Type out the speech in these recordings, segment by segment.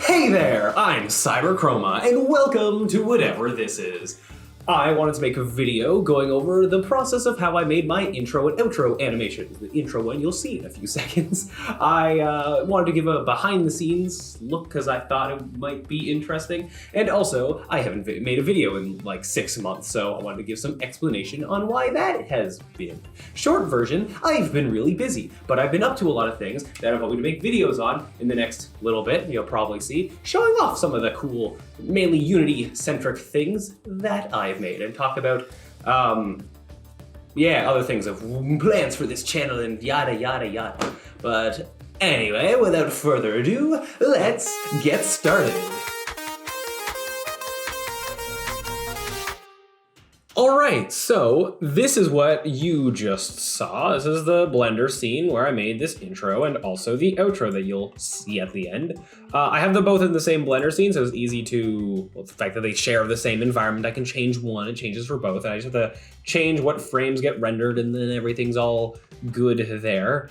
Hey there, I'm Chroma, and welcome to whatever this is. I wanted to make a video going over the process of how I made my intro and outro animations. The intro one you'll see in a few seconds. I wanted to give a behind-the-scenes look because I thought it might be interesting. And also, I haven't made a video in like 6 months, so I wanted to give some explanation on why that has been. Short version, I've been really busy, but I've been up to a lot of things that I'm hoping to make videos on in the next little bit. You'll probably see, showing off some of the cool, mainly Unity-centric things that I've made and talk about, other things of plans for this channel and yada yada yada. But anyway, without further ado, let's get started. Alright, so this is what you just saw. This is the Blender scene where I made this intro and also the outro that you'll see at the end. I have them both in the same Blender scene, so it's easy to, the fact that they share the same environment, I can change one, it changes for both, and I just have to change what frames get rendered and then everything's all good there.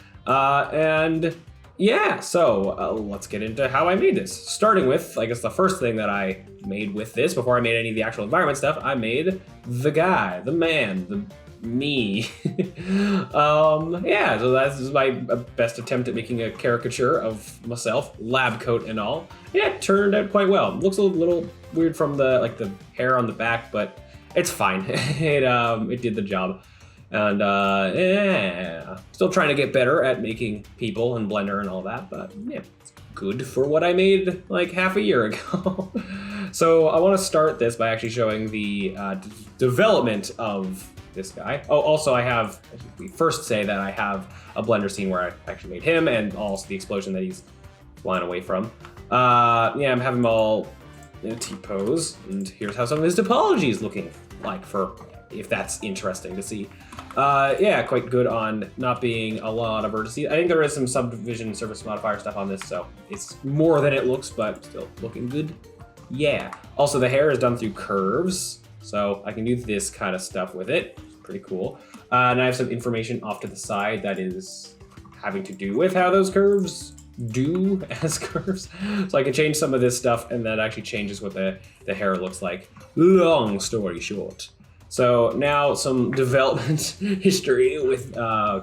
Yeah, so let's get into how I made this. Starting with, I guess the first thing that I made with this, before I made any of the actual environment stuff, I made the guy, the man, me. Yeah, so that's my best attempt at making a caricature of myself, lab coat and all. Yeah, it turned out quite well. It looks a little weird from the hair on the back, but it's fine. It did the job. And yeah, still trying to get better at making people and Blender and all that, but yeah, it's good for what I made like half a year ago. So I want to start this by actually showing the development of this guy. Oh, also I have, we first say that I have a Blender scene where I actually made him and also the explosion that he's flying away from. Yeah, I'm having him all in a T-pose, and here's how some of his topology is looking like, for if that's interesting to see. Yeah, quite good on not being a lot of vertices. I think there is some subdivision surface modifier stuff on this, so it's more than it looks, but still looking good. Yeah. Also, the hair is done through curves, so I can do this kind of stuff with it. It's pretty cool. And I have some information off to the side that is having to do with how those curves do as curves. So I can change some of this stuff, and that actually changes what the hair looks like. Long story short. So now some development history with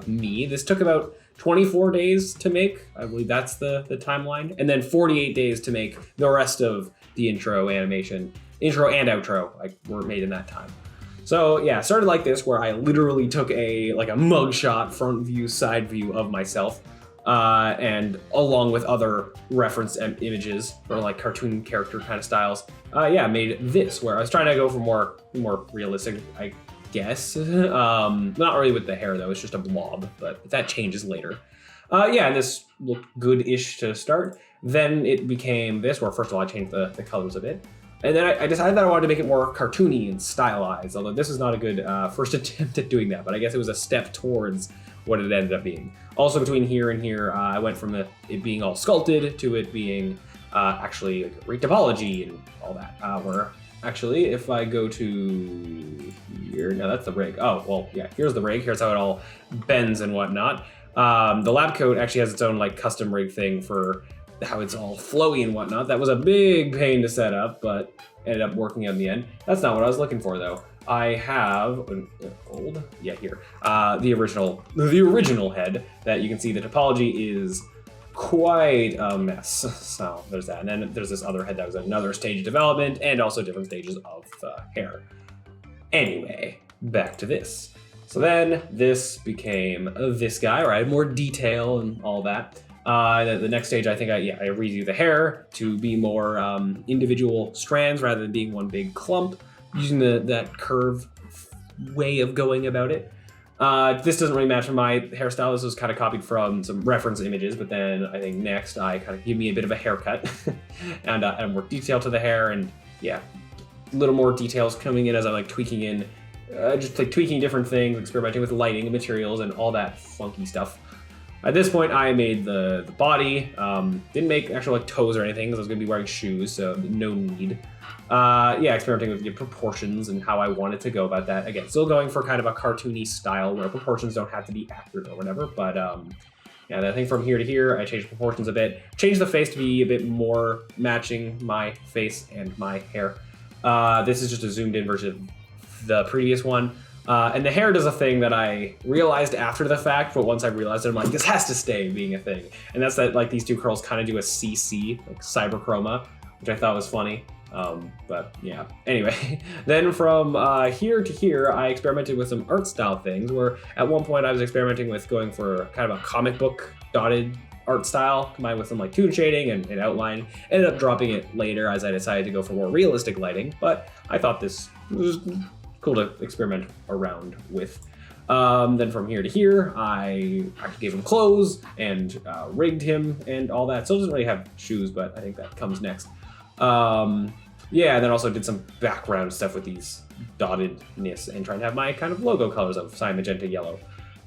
me. This took about 24 days to make. I believe that's the timeline. And then 48 days to make the rest of the intro animation. Intro and outro were made in that time. So yeah, it started like this, where I literally took a mugshot, front view, side view of myself. And along with other reference images for like cartoon character kind of styles, yeah, made this, where I was trying to go for more realistic, I guess. Not really with the hair though, it's just a blob, but that changes later. Yeah, and this looked good-ish to start. Then it became this, where first of all I changed the colors a bit. And then I decided that I wanted to make it more cartoony and stylized, although this is not a good first attempt at doing that, but I guess it was a step towards what it ended up being. Also between here and here, I went from it being all sculpted to it being actually like topology and all that. Where actually, if I go to here, no, that's the rig. Oh, well, yeah, here's the rig. Here's how it all bends and whatnot. The lab coat actually has its own like custom rig thing for how it's all flowy and whatnot. That was a big pain to set up, but ended up working in the end. That's not what I was looking for though. I have the original head that you can see the topology is quite a mess. So there's that. And then there's this other head that was another stage of development and also different stages of hair. Anyway, back to this. So then this became this guy, where I had more detail and all that. The next stage, I think I redo the hair to be more individual strands rather than being one big clump, using that curve way of going about it. This doesn't really match my hairstyle. This was kind of copied from some reference images, but then I think next I kind of give me a bit of a haircut and more detail to the hair, and yeah, a little more details coming in as I like tweaking in, just like tweaking different things, experimenting with lighting and materials and all that funky stuff. At this point, I made the body. Didn't make actual like toes or anything because I was gonna be wearing shoes, so no need. Yeah, experimenting with the proportions and how I wanted to go about that. Again, still going for kind of a cartoony style where proportions don't have to be accurate or whatever, but And I think from here to here, I changed proportions a bit. Changed the face to be a bit more matching my face and my hair. This is just a zoomed in version of the previous one. And the hair does a thing that I realized after the fact, but once I realized it, I'm like, this has to stay being a thing. And that's that like these two curls kind of do a CC, like cyber chroma, which I thought was funny. But yeah, anyway, then from here to here, I experimented with some art style things where at one point I was experimenting with going for kind of a comic book dotted art style combined with some like toon shading and outline. Ended up dropping it later as I decided to go for more realistic lighting, but I thought this was cool to experiment around with. Then from here to here, I actually gave him clothes and rigged him and all that. Still doesn't really have shoes, but I think that comes next. Yeah, and then also did some background stuff with these dottedness and trying to have my kind of logo colors of cyan, magenta, yellow.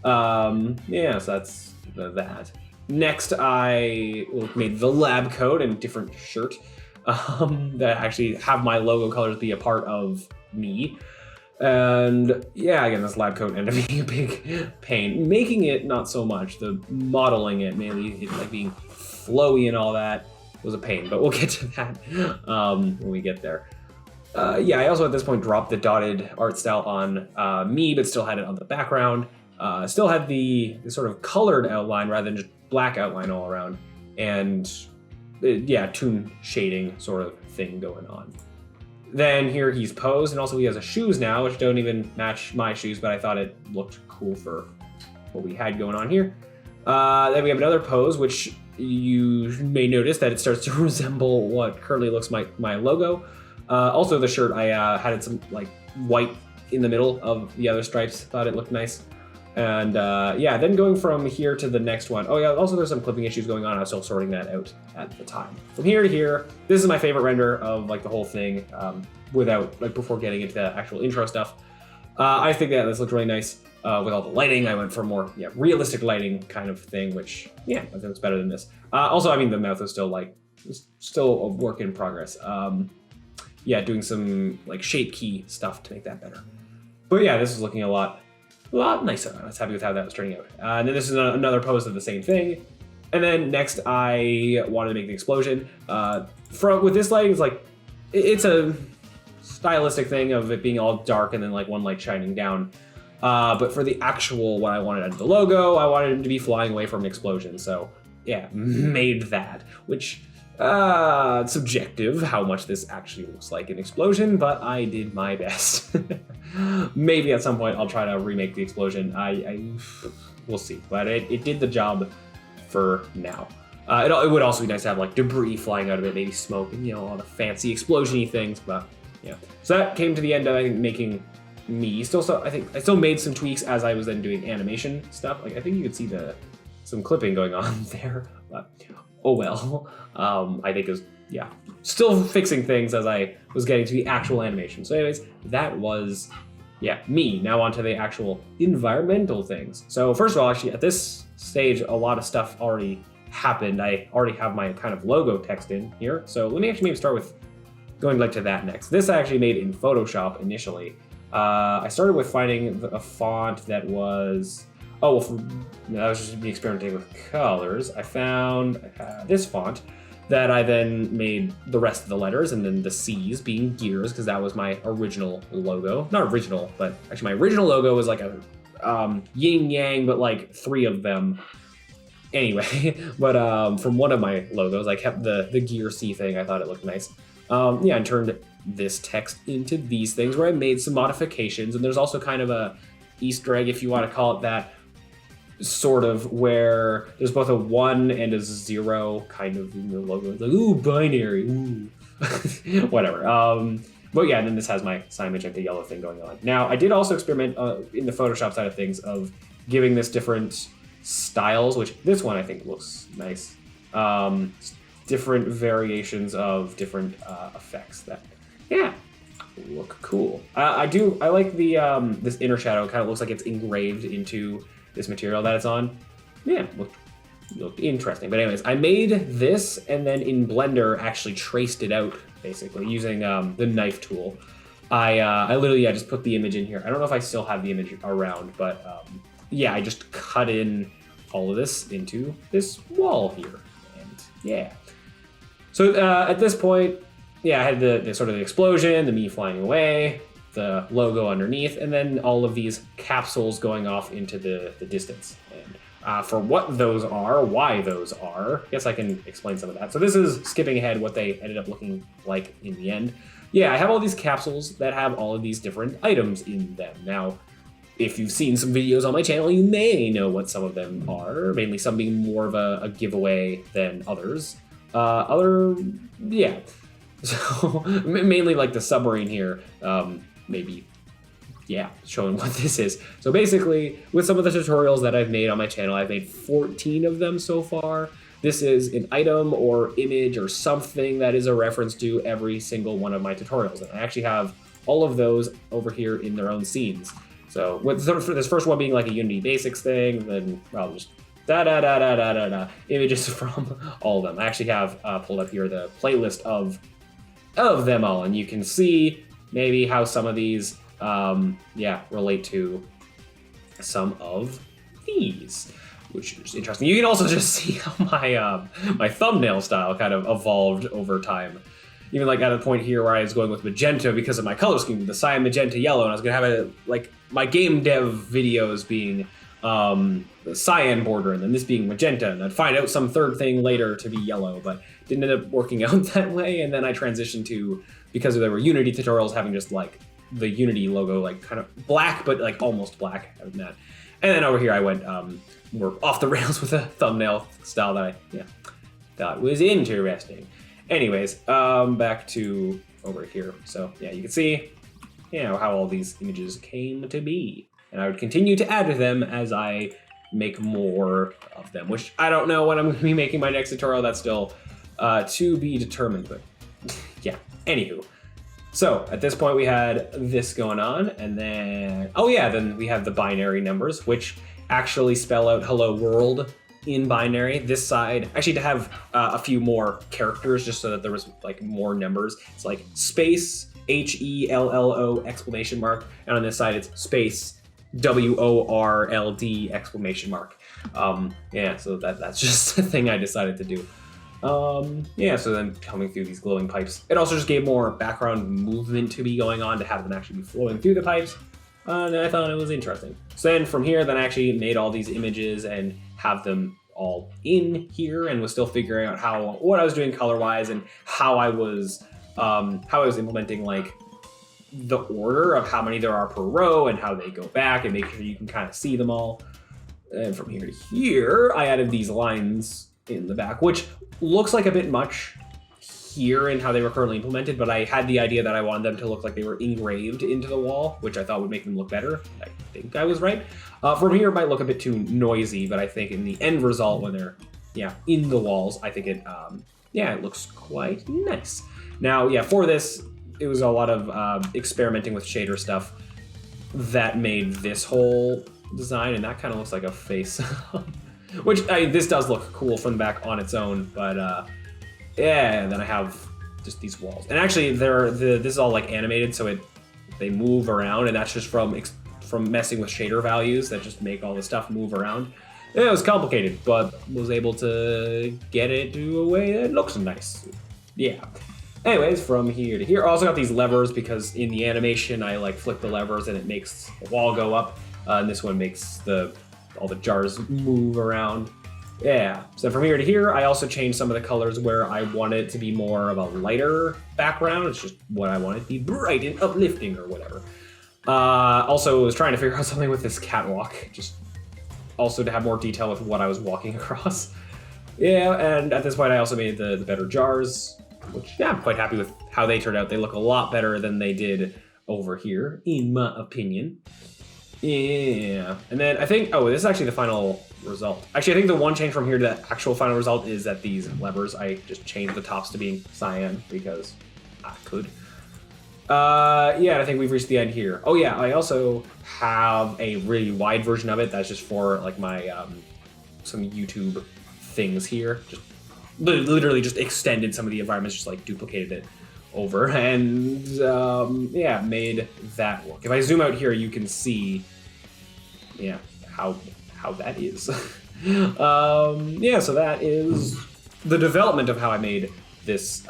Yeah, so that's that. Next, I made the lab coat and different shirt that actually have my logo colors be a part of me. And yeah, again, this lab coat ended up being a big pain. Making it, not so much. The modeling it, mainly it like being flowy and all that, was a pain, but we'll get to that when we get there. Yeah, I also at this point dropped the dotted art style on me, but still had it on the background. Still had the sort of colored outline rather than just black outline all around. And yeah, toon shading sort of thing going on. Then here he's posed, and also he has a shoes now, which don't even match my shoes, but I thought it looked cool for what we had going on here. Then we have another pose, which you may notice that it starts to resemble what currently looks like my logo. Also the shirt, I had some like white in the middle of the other stripes, thought it looked nice. And yeah, then going from here to the next one. Oh yeah, also there's some clipping issues going on. I was still sorting that out at the time. From here to here, this is my favorite render of like the whole thing without like before getting into the actual intro stuff. I think that this looks really nice with all the lighting. I went for more realistic lighting kind of thing, which yeah, I think it's better than this. Also, I mean, the mouth is still like, still a work in progress. Yeah, doing some like shape key stuff to make that better. But yeah, this is looking a lot nicer. I was happy with how that was turning out. And then this is another pose of the same thing. And then next, I wanted to make the explosion. With this lighting, it's like, it's a stylistic thing of it being all dark and then like one light shining down. But for the actual, what I wanted out of the logo, I wanted him to be flying away from an explosion. So yeah, made that, which subjective how much this actually looks like an explosion, but I did my best. Maybe at some point I'll try to remake the explosion. We'll see, but it did the job for now. It would also be nice to have like debris flying out of it, maybe smoke and all the fancy explosion-y things, but yeah. So that came to the end of I think making me. I think I still made some tweaks as I was then doing animation stuff. Like I think you could see some clipping going on there, but oh well. I think is still fixing things as I was getting to the actual animation. So anyways, that was me. Now onto the actual environmental things. So first of all, actually at this stage, a lot of stuff already happened. I already have my kind of logo text in here. So let me actually maybe start with going like to that next. This I actually made in Photoshop initially. I started with finding a font that was, that was just me experimenting with colors. I found this font that I then made the rest of the letters and then the C's being gears because that was my original logo. Not original, but actually my original logo was like a yin yang, but like 3 of them. Anyway, but from one of my logos, I kept the gear C thing. I thought it looked nice. And turned this text into these things where I made some modifications. And there's also kind of a Easter egg, if you want to call it that, sort of, where there's both a 1 and a 0 kind of in the logo. It's like, ooh, binary, ooh. Whatever. But yeah, and then this has my cyan, magenta, yellow thing going on. Now, I did also experiment in the Photoshop side of things of giving this different styles, which this one I think looks nice. Different variations of different effects that, look cool. I like the this inner shadow. It kind of looks like it's engraved into this material that it's on. Yeah, looked interesting. But anyways, I made this and then in Blender actually traced it out basically using the knife tool. I literally just put the image in here. I don't know if I still have the image around, but I just cut in all of this into this wall here. And yeah. So at this point, yeah, I had the sort of the explosion, the me flying away, the logo underneath, and then all of these capsules going off into the distance. And for what those are, why those are, I guess I can explain some of that. So this is skipping ahead what they ended up looking like in the end. Yeah, I have all these capsules that have all of these different items in them. Now, if you've seen some videos on my channel, you may know what some of them are, mainly some being more of a giveaway than others. Yeah. So mainly like the submarine here, maybe, yeah, showing what this is. So basically, with some of the tutorials that I've made on my channel, I've made 14 of them so far. This is an item or image or something that is a reference to every single one of my tutorials. And I actually have all of those over here in their own scenes. So with this first one being like a Unity Basics thing, then I'll just images from all of them. I actually have pulled up here the playlist of them all, and you can see maybe how some of these relate to some of these, which is interesting. You can also just see how my thumbnail style kind of evolved over time. Even like at a point here where I was going with magenta because of my color scheme, the cyan, magenta, yellow, and I was gonna have it like my game dev videos being the cyan border and then this being magenta, and I'd find out some third thing later to be yellow, but didn't end up working out that way. And then I transitioned to, because there were Unity tutorials, having just like the Unity logo like kind of black, but like almost black out of that. And then over here I went more off the rails with a thumbnail style that I thought was interesting. Anyways, back to over here. So yeah, you can see, how all these images came to be. And I would continue to add to them as I make more of them, which I don't know when I'm going to be making my next tutorial. That's still to be determined, but yeah, anywho. So at this point we had this going on, and then, then we have the binary numbers, which actually spell out hello world in binary. This side, actually to have a few more characters just so that there was like more numbers. It's like space, HELLO exclamation mark, and on this side it's space WORLD exclamation mark. So that's just a thing I decided to do. So then coming through these glowing pipes, it also just gave more background movement to be going on, to have them actually be flowing through the pipes. And I thought it was interesting. So then from here, then I actually made all these images and have them all in here, and was still figuring out what I was doing color-wise and how I was implementing like the order of how many there are per row and how they go back, and make sure you can kind of see them all. And from here to here, I added these lines in the back, which looks like a bit much here in how they were currently implemented, but I had the idea that I wanted them to look like they were engraved into the wall, which I thought would make them look better. I think I was right. From here, it might look a bit too noisy, but I think in the end result, when they're in the walls, I think it it looks quite nice. Now, for this, it was a lot of experimenting with shader stuff that made this whole design, and that kind of looks like a face. Which, this does look cool from the back on its own, but and then I have just these walls. And actually, this is all like animated, so they move around, and that's just from messing with shader values that just make all the stuff move around. It was complicated, but was able to get it to a way that looks nice. Yeah. Anyways, from here to here, I also got these levers because in the animation, I like flick the levers and it makes the wall go up. And this one makes all the jars move around. Yeah, so from here to here, I also changed some of the colors where I wanted it to be more of a lighter background. It's just what I wanted to be bright and uplifting or whatever. Also, was trying to figure out something with this catwalk, just also to have more detail with what I was walking across. Yeah, and at this point, I also made the better jars, which I'm quite happy with how they turned out. They look a lot better than they did over here, in my opinion. Yeah, and then I think, this is actually the final result. Actually, I think the one change from here to the actual final result is that these levers, I just changed the tops to being cyan because I could. And I think we've reached the end here. I also have a really wide version of it that's just for like my some YouTube things here. Just literally just extended some of the environments, just like duplicated it over, and made that work. If I zoom out here, you can see how that is. Yeah, so that is the development of how I made this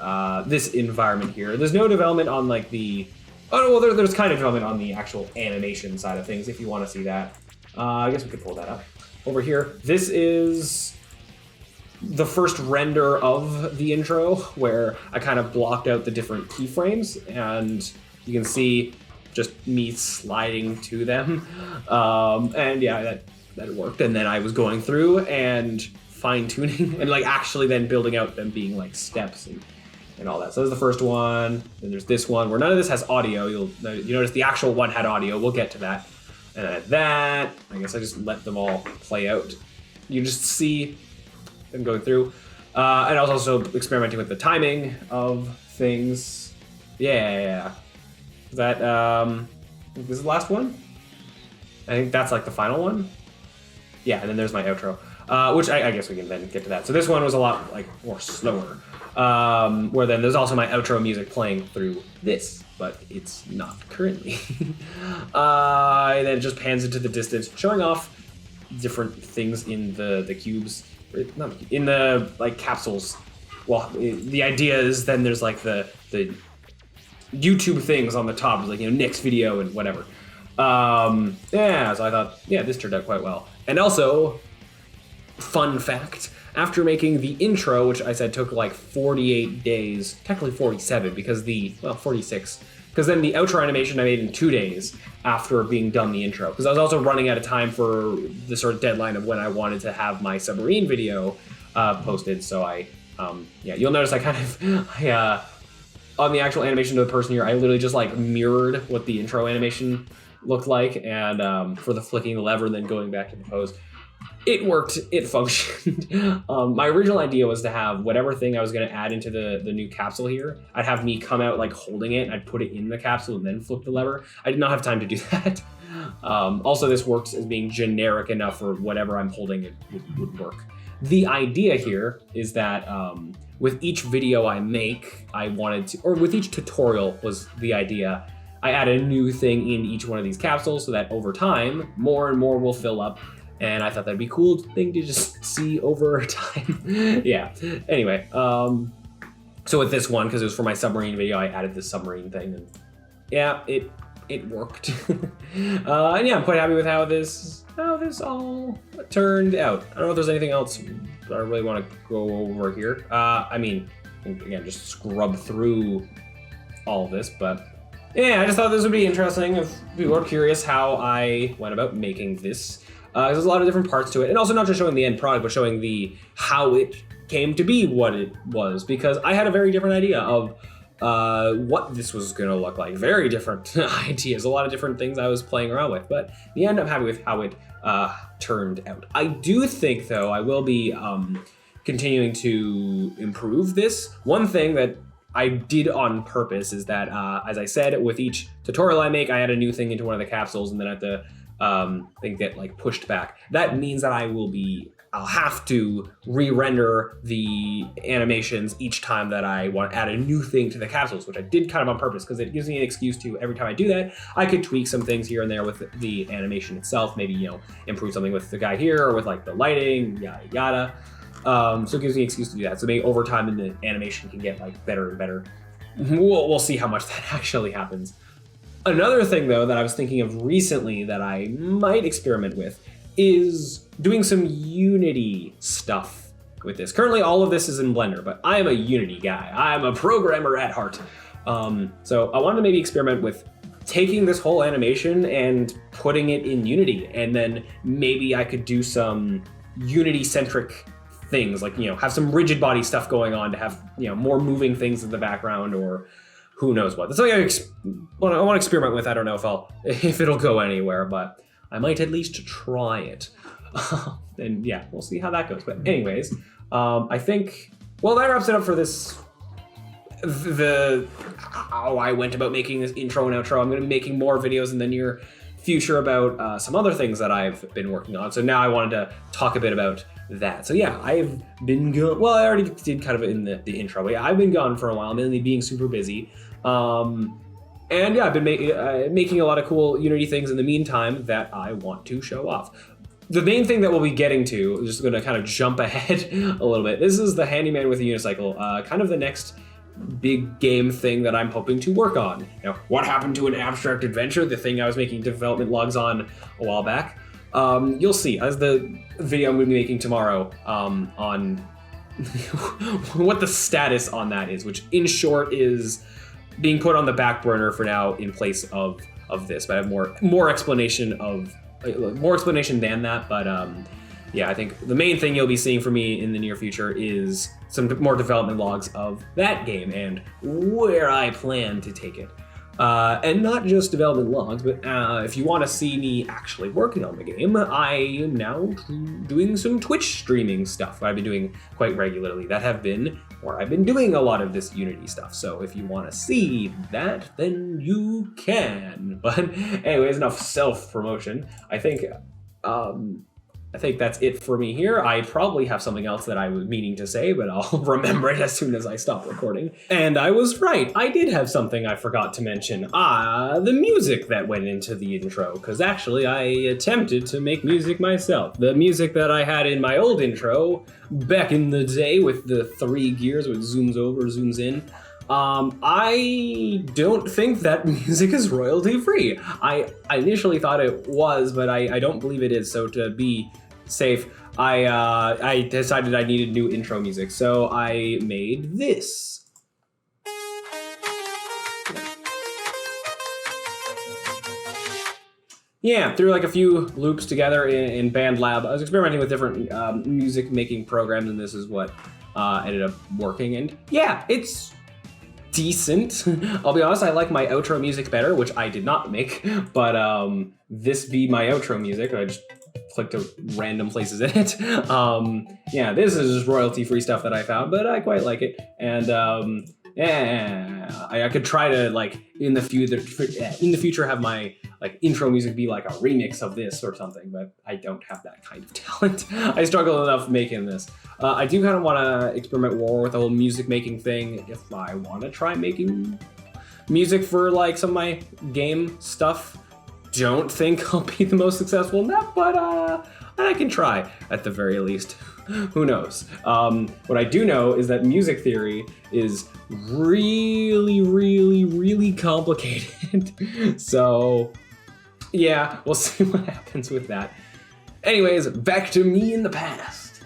this environment here. There's no development on like the, oh no, well there's kind of development on the actual animation side of things if you want to see that. I guess we could pull that up. Over here, this is the first render of the intro where I kind of blocked out the different keyframes, and you can see just me sliding to them. And yeah, that worked. And then I was going through and fine tuning and like actually then building out them being like steps and all that. So there's the first one. Then there's this one where none of this has audio. You notice the actual one had audio. We'll get to that. And at that, I guess I just let them all play out. You just see them going through. And I was also experimenting with the timing of things. Yeah. That, this is the last one? I think that's like the final one. Yeah, and then there's my outro, which I guess we can then get to that. So this one was a lot like more slower, where then there's also my outro music playing through this, but it's not currently. And then it just pans into the distance, showing off different things in the cubes, not in the like capsules. Well, the idea is then there's like the YouTube things on the top, like, next video and whatever. Yeah, so I thought, yeah, this turned out quite well. And also, fun fact, after making the intro, which I said took like 48 days, technically 47 because 46, because then the outro animation I made in 2 days after being done the intro. Because I was also running out of time for the sort of deadline of when I wanted to have my submarine video posted. So yeah, you'll notice I kind of, on the actual animation of the person here, I literally just like mirrored what the intro animation looked like, and for the flicking the lever and then going back to the pose. It worked, it functioned. My original idea was to have whatever thing I was gonna add into the new capsule here, I'd have me come out like holding it, I'd put it in the capsule and then flip the lever. I did not have time to do that. Also, this works as being generic enough for whatever I'm holding, it would work. The idea here is that with each video I make, I wanted to, or with each tutorial was the idea, I add a new thing in each one of these capsules so that over time, more and more will fill up. And I thought that'd be a cool thing to just see over time. Yeah, anyway. So with this one, because it was for my submarine video, I added this submarine thing, and yeah, it worked. And yeah, I'm quite happy with how this all turned out. I don't know if there's anything else that I really want to go over here. I mean, again, just scrub through all of this, but yeah, I just thought this would be interesting if people are curious how I went about making this. There's a lot of different parts to it, and also not just showing the end product, but showing how it came to be what it was, because I had a very different idea of what this was going to look like. Very different ideas, a lot of different things I was playing around with, but in the end, I'm happy with how it turned out. I do think, though, I will be continuing to improve this. One thing that I did on purpose is that, as I said, with each tutorial I make, I add a new thing into one of the capsules, and then at the thing get like pushed back. That means that I'll have to re-render the animations each time that I want to add a new thing to the capsules, which I did kind of on purpose because it gives me an excuse to, every time I do that, I could tweak some things here and there with the animation itself, maybe, improve something with the guy here or with like the lighting, yada yada. So it gives me an excuse to do that. So maybe over time the animation can get like better and better. We'll see how much that actually happens. Another thing, though, that I was thinking of recently that I might experiment with is doing some Unity stuff with this. Currently, all of this is in Blender, but I am a Unity guy. I'm a programmer at heart. So I wanted to maybe experiment with taking this whole animation and putting it in Unity, and then maybe I could do some Unity-centric things, like, have some rigid body stuff going on to have, more moving things in the background, or who knows what. That's something I want to experiment with. I don't know if it'll go anywhere, but I might at least try it. And yeah, we'll see how that goes. But anyways, I think, well, that wraps it up for this, how I went about making this intro and outro. I'm going to be making more videos in the near future about some other things that I've been working on. So now I wanted to talk a bit about that. So yeah, I've been gone. Well, I already did kind of in the intro, but yeah, I've been gone for a while, mainly being super busy. And yeah, I've been making a lot of cool Unity things in the meantime that I want to show off. the main thing that we'll be getting to, just going to kind of jump ahead a little bit. This is the handyman with a unicycle, kind of the next big game thing that I'm hoping to work on. You know, what happened to an abstract adventure, the thing I was making development logs on a while back. You'll see as the video I'm going to be making tomorrow on what the status on that is, which in short is being put on the back burner for now in place of this. But I have more explanation than that. But yeah, I think the main thing you'll be seeing from me in the near future is some more development logs of that game and where I plan to take it. And not just development logs, but if you want to see me actually working on the game, I am now doing some Twitch streaming stuff I've been doing quite regularly that have been where I've been doing a lot of this Unity stuff. So if you want to see that, then you can. But anyways, enough self-promotion. I think that's it for me here. I probably have something else that I was meaning to say, but I'll remember it as soon as I stop recording. And I was right. I did have something I forgot to mention. The music that went into the intro, because actually I attempted to make music myself. The music that I had in my old intro back in the day with the 3 gears, which zooms over, zooms in. I don't think that music is royalty free. I initially thought it was, but I don't believe it is. So to be safe, I decided I needed new intro music. So I made this. Yeah, through like a few loops together in BandLab. I was experimenting with different music making programs, and this is what ended up working. And yeah, it's decent. I'll be honest, I like my outro music better, which I did not make, but this be my outro music. I just clicked to random places in it. Yeah, this is just royalty-free stuff that I found, but I quite like it. And yeah, I could try to like in the future have my like intro music be like a remix of this or something, but I don't have that kind of talent. I struggle enough making this. I do kind of want to experiment more with the whole music making thing if I want to try making music for like some of my game stuff. Don't think I'll be the most successful in that, but I can try at the very least. Who knows? What I do know is that music theory is really, really, really complicated. So yeah, we'll see what happens with that. Anyways, back to me in the past.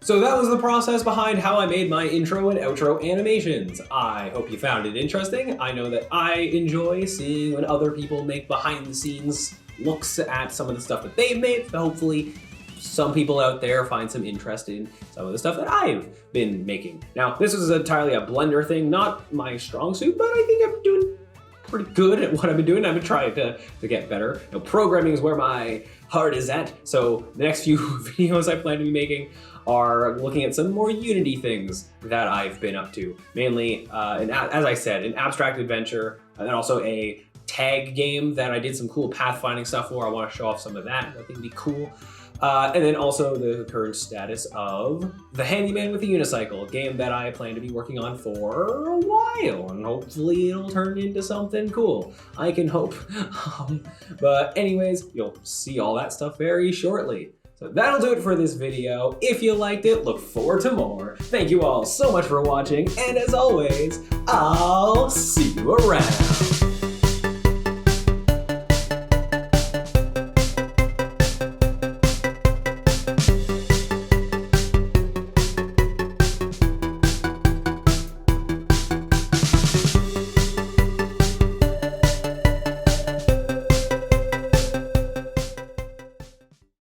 So that was the process behind how I made my intro and outro animations. I hope you found it interesting. I know that I enjoy seeing when other people make behind the scenes looks at some of the stuff that they've made. So hopefully some people out there find some interest in some of the stuff that I've been making. Now, this is entirely a Blender thing, not my strong suit, but I think I'm doing pretty good at what I've been doing. I've been trying to get better. You know, programming is where my heart is at. So the next few videos I plan to be making are looking at some more Unity things that I've been up to. Mainly, as I said, an abstract adventure, and then also a tag game that I did some cool pathfinding stuff for. I want to show off some of that. I think it'd be cool. And then also the current status of The Handyman with a Unicycle, a game that I plan to be working on for a while, and hopefully it'll turn into something cool. I can hope. But anyways, you'll see all that stuff very shortly. So that'll do it for this video. If you liked it, look forward to more. Thank you all so much for watching, and as always, I'll see you around.